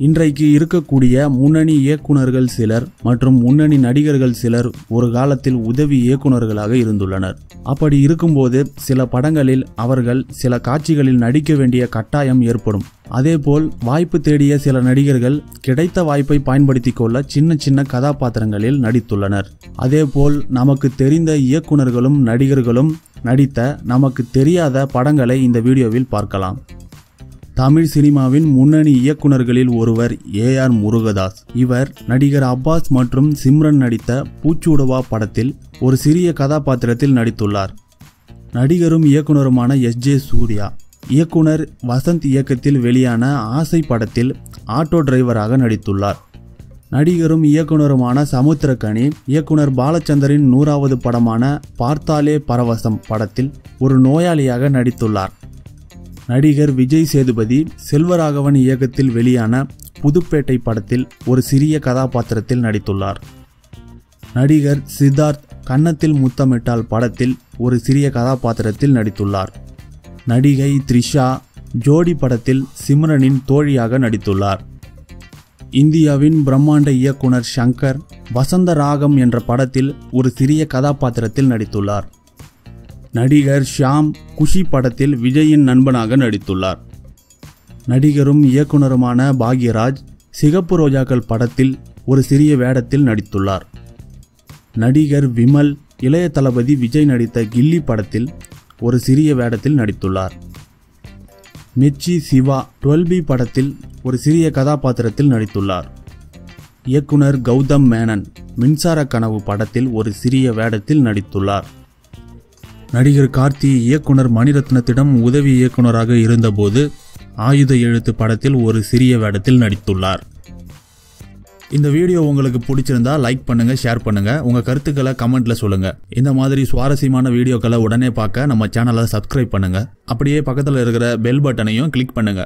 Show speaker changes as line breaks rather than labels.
இன்றைக்கு இருக்கக்கூடிய முன்னணி இயக்குனர்கள் சிலர் மற்றும் முன்னணி நடிகர்கள் சிலர் ஒரு காலத்தில் உதவி இயக்குனர்களாக இருந்துள்ளனர். அப்படி இருக்கும்போது சில படங்களில் அவர்கள் சில காட்சிகளில் நடிக்க வேண்டிய கட்டாயம் ஏற்படும். அதேபோல் வாய்ப்பு தேடிய சில நடிகர்கள் கிடைத்த வாய்ப்பை பயன்படுத்தி கொள்ள சின்ன சின்ன கதாபாத்திரங்களில் நடித்துள்ளனர். அதேபோல் நமக்கு தெரிந்த இயக்குனர்களும் நடிகர்களும் நடித்த நமக்கு தெரியாத படங்களை இந்த வீடியோவில் பார்க்கலாம். தமிழ் சினிமாவின் முன்னணி இயக்குனர்களில் ஒருவர் AR முருகதாஸ். இவர் நடிகர் அப்பாஸ் மற்றும் சிம்ரன் நடித்த பூச்சூடவா படத்தில் ஒரு சிறிய கதாபாத்திரத்தில் நடித்துள்ளார். நடிகரும் இயக்குனருமான SJ சூர்யா இயக்குனர் வசந்த் இயக்கத்தில் வெளியான ஆசை படத்தில் ஆட்டோ டிரைவராக நடித்துள்ளார். நடிகரும் இயக்குனருமான சமுத்திரக்கனி இயக்குனர் பாலச்சந்தரின் 100வது படமான பார்த்தாலே பரவசம் படத்தில் ஒரு நோயாளியாக நடித்துள்ளார். நடிகர் விஜய் சேதுபதி செல்வராகவன் இயக்கத்தில் வெளியான புதுப்பேட்டை படத்தில் ஒரு சிறிய கதாபாத்திரத்தில் நடித்துள்ளார். நடிகர் சித்தார்த் கன்னத்தில் முத்தமிட்டால் படத்தில் ஒரு சிறிய கதாபாத்திரத்தில் நடித்துள்ளார். நடிகை த்ரிஷா ஜோடி படத்தில் சிம்ரனின் தோழியாக நடித்துள்ளார். இந்தியாவின் பிரம்மாண்ட இயக்குனர் ஷங்கர் வசந்த ராகம் என்ற படத்தில் ஒரு சிறிய கதாபாத்திரத்தில் நடித்துள்ளார். நடிகர் ஷாம் குஷி படத்தில் விஜயின் நண்பனாக நடித்துள்ளார். நடிகரும் இயக்குனருமான பாக்யராஜ் சிகப்பு ரோஜாக்கள் படத்தில் ஒரு சிறிய வேடத்தில் நடித்துள்ளார். நடிகர் விமல் இளைய தளபதி விஜய் நடித்த கில்லி படத்தில் ஒரு சிறிய வேடத்தில் நடித்துள்ளார். மிர்ச்சி சிவா 12B படத்தில் ஒரு சிறிய கதாபாத்திரத்தில் நடித்துள்ளார். இயக்குனர் கௌதம் மேனன் மின்சார கனவு படத்தில் ஒரு சிறிய வேடத்தில் நடித்துள்ளார். நடிகர் கார்த்தி இயக்குனர் மணிரத்னத்திடம் உதவி இயக்குனராக இருந்தபோது ஆயுத எழுத்து படத்தில் ஒரு சிறிய வேடத்தில் நடித்துள்ளார். இந்த வீடியோ உங்களுக்கு பிடிச்சிருந்தா லைக் பண்ணுங்க, ஷேர் பண்ணுங்க, உங்க கருத்துக்களை கமெண்ட்ல சொல்லுங்க. இந்த மாதிரி சுவாரஸ்யமான வீடியோக்களை உடனே பார்க்க நம்ம சேனலை சப்ஸ்கிரைப் பண்ணுங்க. அப்படியே பக்கத்தில் இருக்கிற பெல் பட்டனையும் கிளிக் பண்ணுங்க.